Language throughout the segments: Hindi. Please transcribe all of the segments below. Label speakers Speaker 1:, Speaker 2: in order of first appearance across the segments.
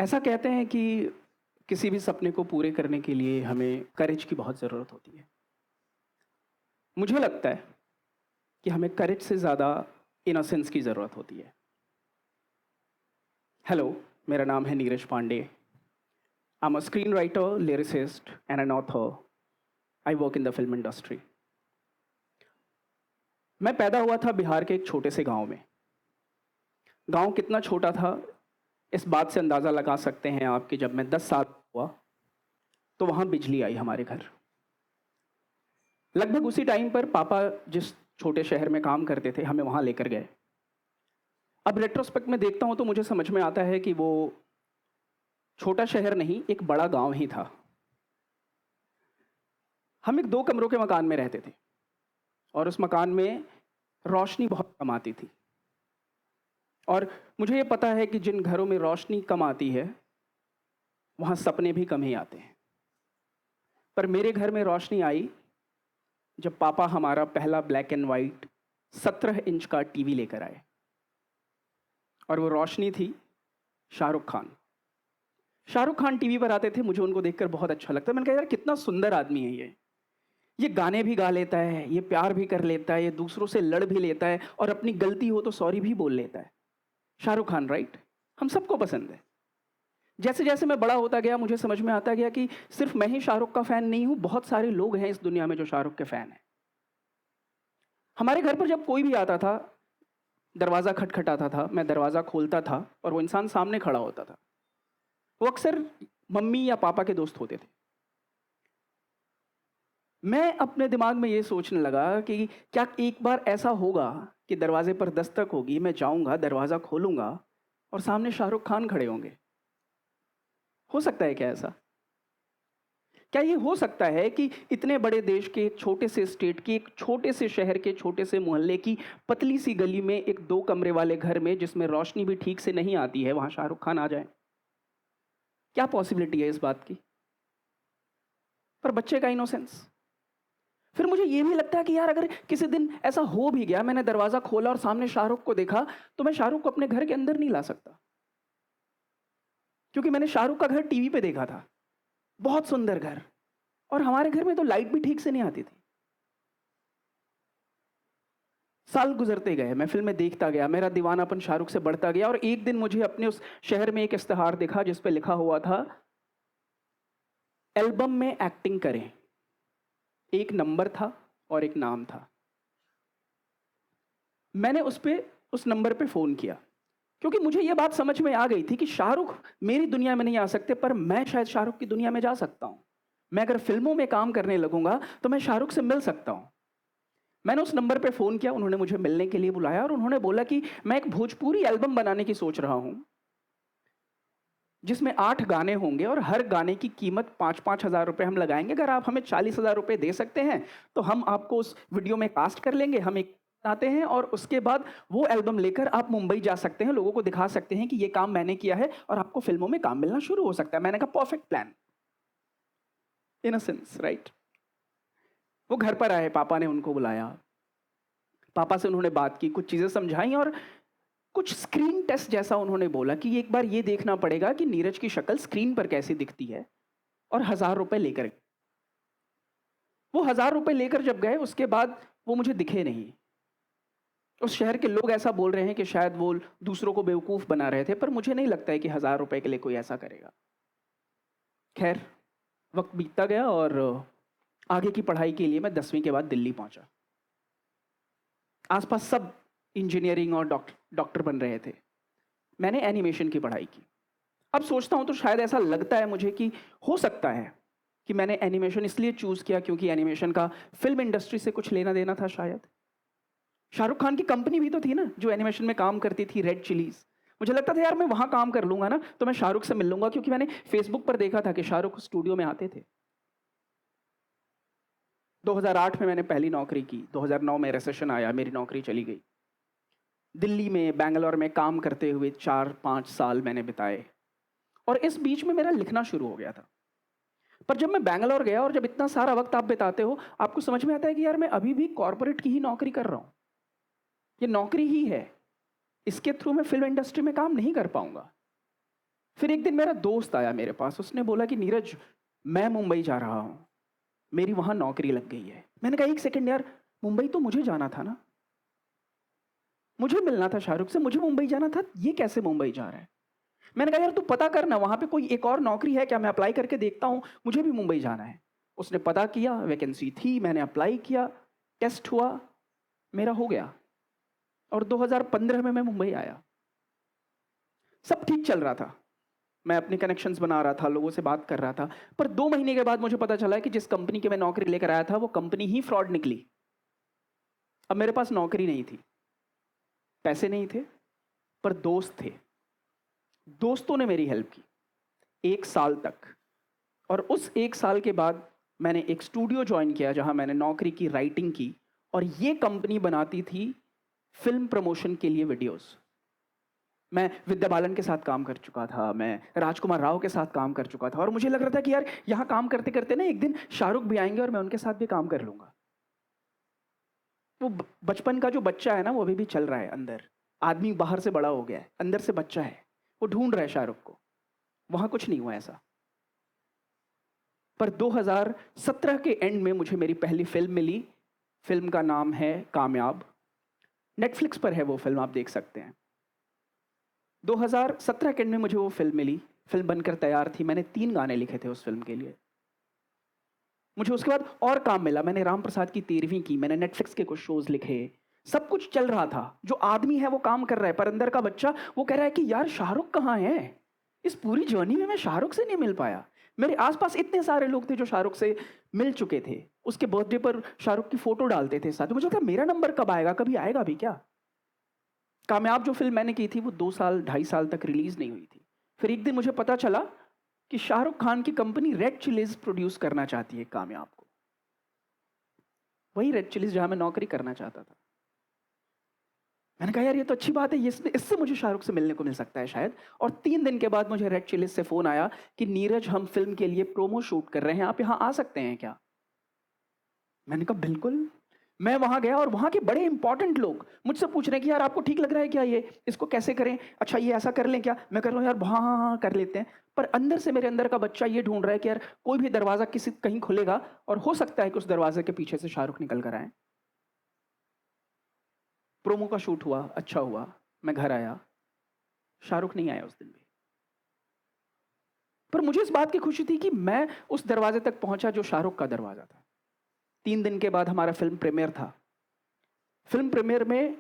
Speaker 1: ऐसा कहते हैं कि किसी भी सपने को पूरे करने के लिए हमें करेज की बहुत ज़रूरत होती है। मुझे लगता है कि हमें करेज से ज़्यादा इनोसेंस की ज़रूरत होती है। हेलो, मेरा नाम है Neeraj Pandey. I am a screen writer, lyricist and an author. I work in the film industry. मैं पैदा हुआ था बिहार के एक छोटे से गांव में। गांव कितना छोटा था, इस बात से अंदाज़ा लगा सकते हैं आप कि जब मैं 10 साल हुआ तो वहाँ बिजली आई हमारे घर। लगभग उसी टाइम पर पापा जिस छोटे शहर में काम करते थे, हमें वहाँ लेकर गए। अब रेट्रोस्पेक्ट में देखता हूँ तो मुझे समझ में आता है कि वो छोटा शहर नहीं, एक बड़ा गांव ही था। हम एक 2 कमरों के मकान में रहते थे और उस मकान में रोशनी बहुत कम आती थी। और मुझे ये पता है कि जिन घरों में रोशनी कम आती है, वहाँ सपने भी कम ही आते हैं। पर मेरे घर में रोशनी आई जब पापा हमारा पहला ब्लैक एंड वाइट 17 इंच का टीवी लेकर आए। और वो रोशनी थी शाहरुख खान। शाहरुख खान टीवी पर आते थे, मुझे उनको देखकर बहुत अच्छा लगता। मैंने कहा यार कितना सुंदर आदमी है ये गाने भी गा लेता है, ये प्यार भी कर लेता है, ये दूसरों से लड़ भी लेता है और अपनी गलती हो तो सॉरी भी बोल लेता है। शाहरुख खान, राइट? हम सबको पसंद है। जैसे जैसे मैं बड़ा होता गया मुझे समझ में आता गया कि सिर्फ मैं ही शाहरुख का फैन नहीं हूं, बहुत सारे लोग हैं इस दुनिया में जो शाहरुख के फैन हैं। हमारे घर पर जब कोई भी आता था, दरवाज़ा खटखटाता था, मैं दरवाज़ा खोलता था और वो इंसान सामने खड़ा होता था। वो अक्सर मम्मी या पापा के दोस्त होते थे। मैं अपने दिमाग में ये सोचने लगा कि क्या एक बार ऐसा होगा कि दरवाजे पर दस्तक होगी, मैं जाऊंगा, दरवाज़ा खोलूंगा और सामने शाहरुख खान खड़े होंगे। हो सकता है क्या ऐसा? क्या ये हो सकता है कि इतने बड़े देश के एक छोटे से स्टेट की, एक छोटे से शहर के छोटे से मोहल्ले की पतली सी गली में एक 2 कमरे वाले घर में जिसमें रोशनी भी ठीक से नहीं आती है, वहां शाहरुख खान आ जाए? क्या पॉसिबिलिटी है इस बात की? पर बच्चे का इनोसेंस। फिर मुझे ये भी लगता है कि यार अगर किसी दिन ऐसा हो भी गया, मैंने दरवाजा खोला और सामने शाहरुख को देखा, तो मैं शाहरुख को अपने घर के अंदर नहीं ला सकता, क्योंकि मैंने शाहरुख का घर टीवी पे देखा था। बहुत सुंदर घर। और हमारे घर में तो लाइट भी ठीक से नहीं आती थी। साल गुजरते गए, मैं फिल्में देखता गया, मेरा दीवानापन शाहरुख से बढ़ता गया और एक दिन मुझे अपने उस शहर में एक इश्तिहार दिखा जिस पे लिखा हुआ था, एल्बम में एक्टिंग करें। एक नंबर था और एक नाम था। मैंने उस नंबर पे फ़ोन किया, क्योंकि मुझे ये बात समझ में आ गई थी कि शाहरुख मेरी दुनिया में नहीं आ सकते, पर मैं शायद शाहरुख की दुनिया में जा सकता हूँ। मैं अगर फ़िल्मों में काम करने लगूंगा तो मैं शाहरुख से मिल सकता हूँ। मैंने उस नंबर पे फ़ोन किया, उन्होंने मुझे मिलने के लिए बुलाया और उन्होंने बोला कि मैं एक भोजपुरी एल्बम बनाने की सोच रहा हूँ, जिसमें 8 गाने होंगे और हर गाने की कीमत 5-5 हज़ार रुपये हम लगाएंगे। अगर आप हमें 40 हज़ार रुपये दे सकते हैं तो हम आपको उस वीडियो में कास्ट कर लेंगे, हम एक आते हैं और उसके बाद वो एल्बम लेकर आप मुंबई जा सकते हैं, लोगों को दिखा सकते हैं कि ये काम मैंने किया है और आपको फिल्मों में काम मिलना शुरू हो सकता है। मैंने कहा perfect plan. In a sense, right? वो घर पर आए, पापा ने उनको बुलाया, पापा से उन्होंने बात की, कुछ चीज़ें समझाई और कुछ स्क्रीन टेस्ट जैसा उन्होंने बोला कि एक बार ये देखना पड़ेगा कि नीरज की शक्ल स्क्रीन पर कैसी दिखती है। और 1000 रुपए लेकर गए। वो 1000 रुपए लेकर जब गए उसके बाद वो मुझे दिखे नहीं। उस शहर के लोग ऐसा बोल रहे हैं कि शायद वो दूसरों को बेवकूफ़ बना रहे थे, पर मुझे नहीं लगता है कि 1000 रुपए के लिए कोई ऐसा करेगा। खैर, वक्त बीतता गया और आगे की पढ़ाई के लिए मैं 10वीं के बाद दिल्ली पहुंचा। आसपास सब इंजीनियरिंग और डॉक्टर बन रहे थे। मैंने एनिमेशन की पढ़ाई की। अब सोचता हूँ तो शायद ऐसा लगता है मुझे कि हो सकता है कि मैंने एनिमेशन इसलिए चूज़ किया क्योंकि एनिमेशन का फिल्म इंडस्ट्री से कुछ लेना देना था शायद। शाहरुख खान की कंपनी भी तो थी ना जो एनिमेशन में काम करती थी, रेड चिलीज। मुझे लगता था यार मैं वहाँ काम कर लूँगा ना तो मैं शाहरुख से मिल लूँगा, क्योंकि मैंने फेसबुक पर देखा था कि शाहरुख स्टूडियो में आते थे। 2008 में मैंने पहली नौकरी की, 2009 में रिसेशन आया, मेरी नौकरी चली गई। दिल्ली में, बैंगलोर में काम करते हुए 4-5 साल मैंने बिताए और इस बीच में मेरा लिखना शुरू हो गया था। पर जब मैं बैंगलोर गया और जब इतना सारा वक्त आप बिताते हो, आपको समझ में आता है कि यार मैं अभी भी कॉर्पोरेट की ही नौकरी कर रहा हूँ। ये नौकरी ही है, इसके थ्रू मैं फिल्म इंडस्ट्री में काम नहीं कर पाऊंगा। फिर एक दिन मेरा दोस्त आया मेरे पास, उसने बोला कि नीरज, मैं मुंबई जा रहा हूँ, मेरी वहाँ नौकरी लग गई है। मैंने कहा एक सेकंड यार, मुंबई तो मुझे जाना था ना, मुझे मिलना था शाहरुख से, मुझे मुंबई जाना था, ये कैसे मुंबई जा रहा है? मैंने कहा यार तू पता करना वहाँ पे कोई एक और नौकरी है क्या, मैं अप्लाई करके देखता हूँ, मुझे भी मुंबई जाना है। उसने पता किया, वैकेंसी थी, मैंने अप्लाई किया, टेस्ट हुआ, मेरा हो गया, और 2015 में मैं मुंबई आया। सब ठीक चल रहा था, मैं अपने कनेक्शंस बना रहा था, लोगों से बात कर रहा था, पर 2 महीने के बाद मुझे पता चला कि जिस कंपनी की मैं नौकरी लेकर आया था वो कंपनी ही फ्रॉड निकली। अब मेरे पास नौकरी नहीं थी, पैसे नहीं थे, पर दोस्त थे। दोस्तों ने मेरी हेल्प की 1 साल तक, और उस 1 साल के बाद मैंने एक स्टूडियो ज्वाइन किया जहां मैंने नौकरी की, राइटिंग की, और ये कंपनी बनाती थी फिल्म प्रमोशन के लिए वीडियोस। मैं विद्या बालन के साथ काम कर चुका था, मैं राजकुमार राव के साथ काम कर चुका था, और मुझे लग रहा था कि यार यहाँ काम करते करते ना एक दिन शाहरुख भी आएंगे और मैं उनके साथ भी काम कर लूंगा। वो बचपन का जो बच्चा है ना, वो अभी भी चल रहा है अंदर। आदमी बाहर से बड़ा हो गया है, अंदर से बच्चा है, वो ढूंढ रहा है शाहरुख को। वहां कुछ नहीं हुआ ऐसा। पर 2017 के एंड में मुझे मेरी पहली फिल्म मिली। फिल्म का नाम है कामयाब। नेटफ्लिक्स पर है वो फिल्म, आप देख सकते हैं। 2017 के एंड में मुझे वो फिल्म मिली, फिल्म बनकर तैयार थी, मैंने 3 गाने लिखे थे उस फिल्म के लिए। मुझे उसके बाद और काम मिला, मैंने राम प्रसाद की 13वीं की, मैंने नेटफ्लिक्स के कुछ शोज लिखे, सब कुछ चल रहा था। जो आदमी है वो काम कर रहा है, पर अंदर का बच्चा वो कह रहा है कि यार शाहरुख कहाँ है? इस पूरी जर्नी में मैं शाहरुख से नहीं मिल पाया। मेरे आसपास इतने सारे लोग थे जो शाहरुख से मिल चुके थे, उसके बर्थडे पर शाहरुख की फोटो डालते थे साथ। मुझे लगता मेरा नंबर कब आएगा, कभी आएगा भी क्या? कामयाब जो फिल्म मैंने की थी वो 2 साल 2.5 साल तक रिलीज नहीं हुई थी। फिर एक दिन मुझे पता चला कि शाहरुख खान की कंपनी रेड चिलीज प्रोड्यूस करना चाहती है कामयाब को। वही रेड चिलीज जहां मैं नौकरी करना चाहता था। मैंने कहा यार ये तो अच्छी बात है, ये इससे मुझे शाहरुख से मिलने को मिल सकता है शायद। और 3 दिन के बाद मुझे रेड चिलीज से फोन आया कि नीरज, हम फिल्म के लिए प्रोमो शूट कर रहे हैं, आप यहाँ आ सकते हैं क्या? मैंने कहा बिल्कुल। मैं वहां गया और वहां के बड़े इंपॉर्टेंट लोग मुझसे पूछ रहे हैं कि यार आपको ठीक लग रहा है क्या, ये इसको कैसे करें, अच्छा ये ऐसा कर लें क्या? मैं कर रहा हूँ यार, हाँ हाँ हाँ कर लेते हैं। पर अंदर से मेरे अंदर का बच्चा ये ढूंढ रहा है कि यार कोई भी दरवाजा किसी कहीं खुलेगा और हो सकता है कि उस दरवाजे के पीछे से शाहरुख निकल कर आए। प्रोमो का शूट हुआ, अच्छा हुआ, मैं घर आया, शाहरुख नहीं आया उस दिन भी। पर मुझे इस बात की खुशी थी कि मैं उस दरवाजे तक पहुंचा जो शाहरुख का दरवाजा था। 3 दिन के बाद हमारा फिल्म प्रीमियर था। फिल्म प्रीमियर में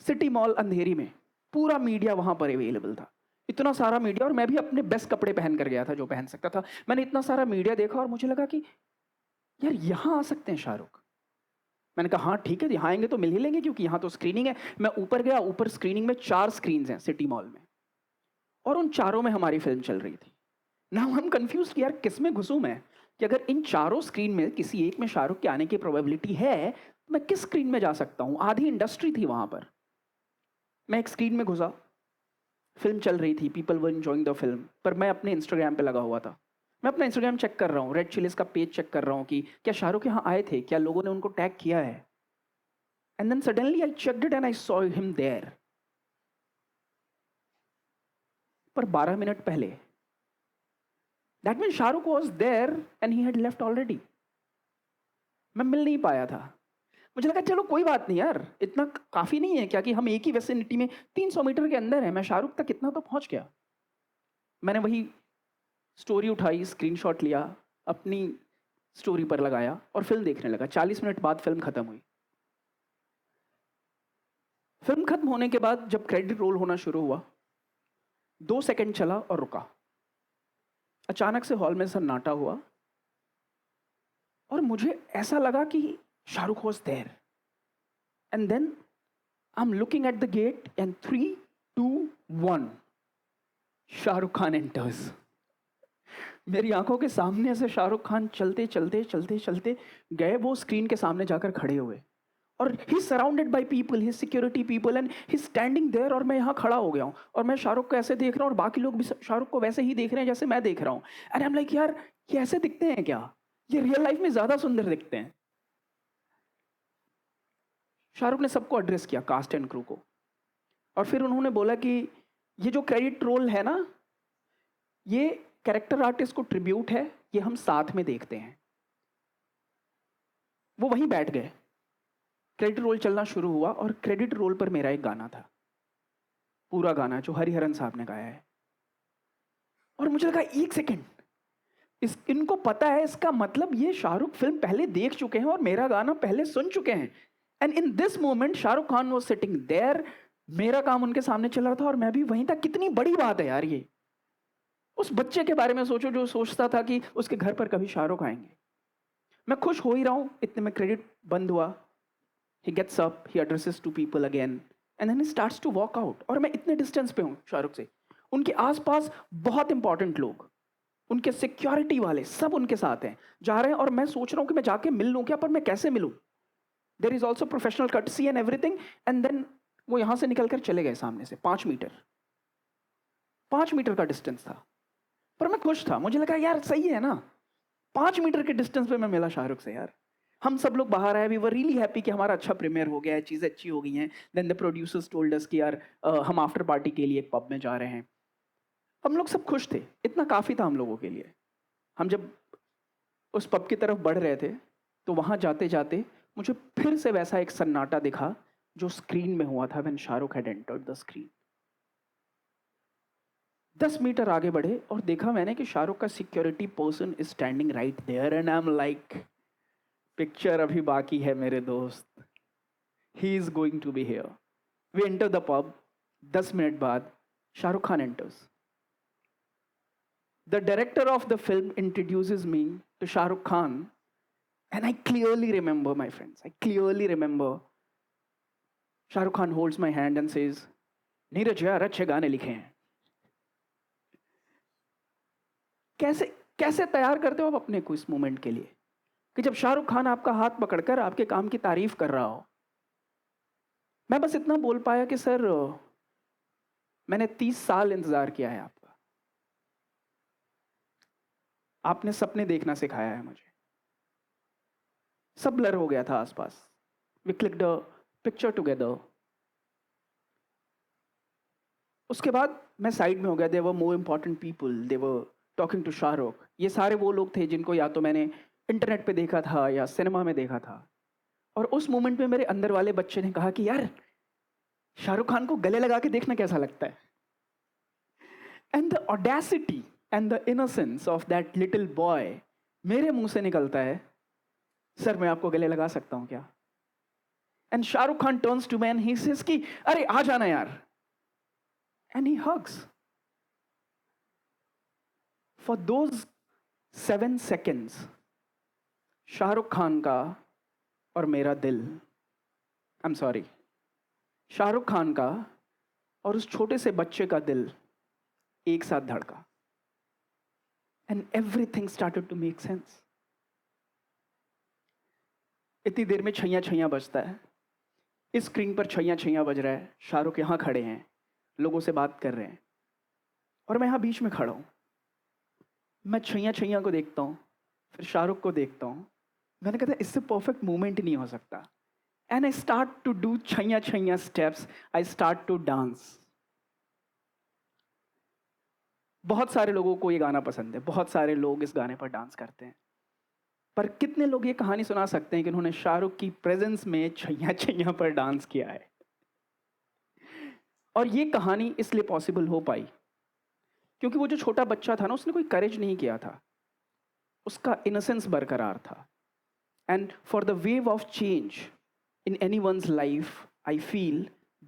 Speaker 1: सिटी मॉल अंधेरी में पूरा मीडिया वहां पर अवेलेबल था। इतना सारा मीडिया, और मैं भी अपने बेस्ट कपड़े पहन कर गया था जो पहन सकता था। मैंने इतना सारा मीडिया देखा और मुझे लगा कि यार यहाँ आ सकते हैं शाहरुख। मैंने कहा हाँ ठीक है, यहाँ आएंगे तो मिल ही लेंगे क्योंकि यहाँ तो स्क्रीनिंग है। मैं ऊपर गया, ऊपर स्क्रीनिंग में 4 स्क्रीन हैं सिटी मॉल में, और उन चारों में हमारी फिल्म चल रही थी। नाउ हम कंफ्यूज कि यार किस में घुसूं मैं, कि अगर इन चारों स्क्रीन में किसी एक में शाहरुख के आने की प्रोबेबिलिटी है, तो मैं किस स्क्रीन में जा सकता हूं? आधी इंडस्ट्री थी वहां पर। मैं एक स्क्रीन में घुसा, फिल्म चल रही थी, people were enjoying the film, पर मैं अपने इंस्टाग्राम पे लगा हुआ था। मैं अपना इंस्टाग्राम चेक कर रहा हूँ, रेड चिलीज का पेज चेक कर रहा हूँ कि क्या शाहरुख यहाँ आए थे, क्या लोगों ने उनको टैग किया है। And then suddenly I checked it and I saw him there. पर 12 मिनट पहले, that mean Shahrukh was there and he had left already. मैं मिल नहीं पाया था। मुझे लगा चलो कोई बात नहीं यार, इतना काफी नहीं है क्या कि हम एक ही वेसिनिटी में 300 मीटर के अंदर है, मैं शाहरुख तक इतना तो पहुंच गया। मैंने वही स्टोरी उठाई, स्क्रीनशॉट लिया, अपनी स्टोरी पर लगाया और फिल्म देखने लगा। 40 मिनट बाद फिल्म खत्म हुई। फिल्म खत्म होने के बाद जब क्रेडिट रोल होना शुरू हुआ, 2 सेकंड चला और रुका। अचानक से हॉल में सन्नाटा हुआ और मुझे ऐसा लगा कि Shahrukh was there. And then I am looking at the gate and 3, 2, 1 Shahrukh Khan enters. मेरी आंखों के सामने से शाहरुख खान चलते चलते चलते चलते गए, वो स्क्रीन के सामने जाकर खड़े हुए, और he surrounded by people, he security people, and he standing there. और मैं यहाँ खड़ा हो गया हूँ और मैं शाहरुख को ऐसे देख रहा हूँ और बाकी लोग भी शाहरुख को वैसे ही देख रहे हैं जैसे मैं देख रहा हूँ। एंड आई एम लाइक यार ये ऐसे दिखते हैं क्या? ये रियल लाइफ में ज्यादा सुंदर दिखते हैं। शाहरुख ने सबको एड्रेस किया, कास्ट एंड क्रू को, और फिर उन्होंने बोला कि ये जो क्रेडिट रोल है ना, ये कैरेक्टर आर्टिस्ट को ट्रिब्यूट है, ये हम साथ में देखते हैं। वो वहीं बैठ गए, क्रेडिट रोल चलना शुरू हुआ और क्रेडिट रोल पर मेरा एक गाना था, पूरा गाना जो हरिहरन साहब ने गाया है। और मुझे लगा एक सेकेंड, इनको पता है, इसका मतलब ये शाहरुख फिल्म पहले देख चुके हैं और मेरा गाना पहले सुन चुके हैं। And in this moment Shahrukh Khan was sitting there, मेरा काम उनके सामने चल रहा था और मैं भी वहीं था। कितनी बड़ी बात है यार ये। उस बच्चे के बारे में सोचो जो सोचता था कि उसके घर पर कभी शाहरुख आएंगे। मैं खुश हो ही रहा हूं, इतने में क्रेडिट बंद हुआ। He gets up, he addresses two people again, and then he starts to walk out. और मैं इतने डिस्टेंस पे हूँ शाहरुख से, उनके आसपास बहुत इंपॉर्टेंट लोग, उनके सिक्योरिटी वाले सब उनके साथ हैं, जा रहे हैं। और मैं सोच रहा हूँ कि मैं जाके मिल लूँ क्या, पर मैं कैसे मिलूँ? There is also professional courtesy and everything. And then वो यहाँ से निकल कर चले गए सामने से 5 मीटर, 5 मीटर का डिस्टेंस था। पर मैं खुश था, मुझे लगा यार सही है ना, 5 मीटर के डिस्टेंस पे मैं मिला शाहरुख से यार। हम सब लोग बाहर आए, वी वर रियली हैप्पी कि हमारा अच्छा प्रीमियर हो गया है, चीज़ें अच्छी हो गई हैं। Then the producers told us कि यार हम आफ्टर पार्टी के लिए एक पब में जा रहे हैं। हम लोग सब खुश थे, इतना काफ़ी था हम लोगों के लिए। हम जब उस पब की तरफ बढ़ रहे थे तो वहाँ जाते जाते मुझे फिर से वैसा एक सन्नाटा दिखा जो स्क्रीन में हुआ था when Shahrukh had entered the screen. 10 metre आगे बढ़े और देखा मैंने कि शाहरुख का security person is standing right there and I am like, picture अभी बाकी है मेरे दोस्त, he is going to be here. We enter the pub, 10 minute बाद Shahrukh Khan enters. The director of the film introduces me to Shahrukh Khan and I clearly remember my friends, I clearly remember Shahrukh Khan holds my hand and says, Neeraj यार अच्छे गाने लिखे हैं। कैसे कैसे तैयार करते हो आप अपने को इस मोमेंट के लिए कि जब शाहरुख खान आपका हाथ पकड़कर आपके काम की तारीफ कर रहा हो? मैं बस इतना बोल पाया कि सर मैंने 30 साल इंतजार किया है आपका, आपने सपने देखना सिखाया है मुझे। सब ब्लर हो गया था आसपास, we clicked a picture together. उसके बाद मैं साइड में हो गया, there were more important people, they were talking to Shahrukh. ये सारे वो लोग थे जिनको या तो मैंने इंटरनेट पे देखा था या सिनेमा में देखा था। और उस मोमेंट में मेरे अंदर वाले बच्चे ने कहा कि यार शाहरुख खान को गले लगा के देखना कैसा लगता है। And the audacity and the innocence of that little boy, मेरे मुंह से निकलता है, सर मैं आपको गले लगा सकता हूं क्या? And Shahrukh Khan turns to me and he says कि अरे आ जाना यार, and he hugs. For those 7 seconds Shahrukh Khan का और मेरा दिल, I am sorry, Shahrukh Khan का और उस छोटे से बच्चे का दिल एक साथ धड़का। And everything started to make sense. इतनी देर में छैया छैया बजता है, इस स्क्रीन पर छैया छैया बज रहा है, शाहरुख यहाँ खड़े हैं, लोगों से बात कर रहे हैं और मैं यहाँ बीच में खड़ा हूँ। मैं छैया छैया को देखता हूँ, फिर शाहरुख को देखता हूँ, मैंने कहा इससे परफेक्ट मूवमेंट नहीं हो सकता। And I start to do Chaiyya Chaiyya steps, I start to dance. बहुत सारे लोगों को ये गाना पसंद है, बहुत सारे लोग इस गाने पर डांस करते हैं, पर कितने लोग ये कहानी सुना सकते हैं कि उन्होंने शाहरुख की प्रेजेंस में छैया छैया पर डांस किया है? और ये कहानी इसलिए पॉसिबल हो पाई क्योंकि वो जो छोटा बच्चा था ना, उसने कोई करेज नहीं किया था, उसका इनोसेंस बरकरार था। And for the wave of change in anyone's life, I feel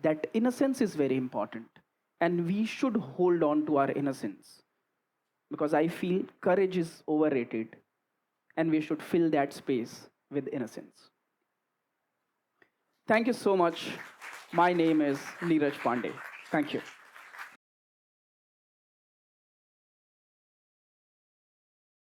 Speaker 1: that innocence is very important and we should hold on to our innocence, because I feel courage is overrated and we should fill that space with innocence. Thank you so much. My name is Neeraj Pandey. Thank you.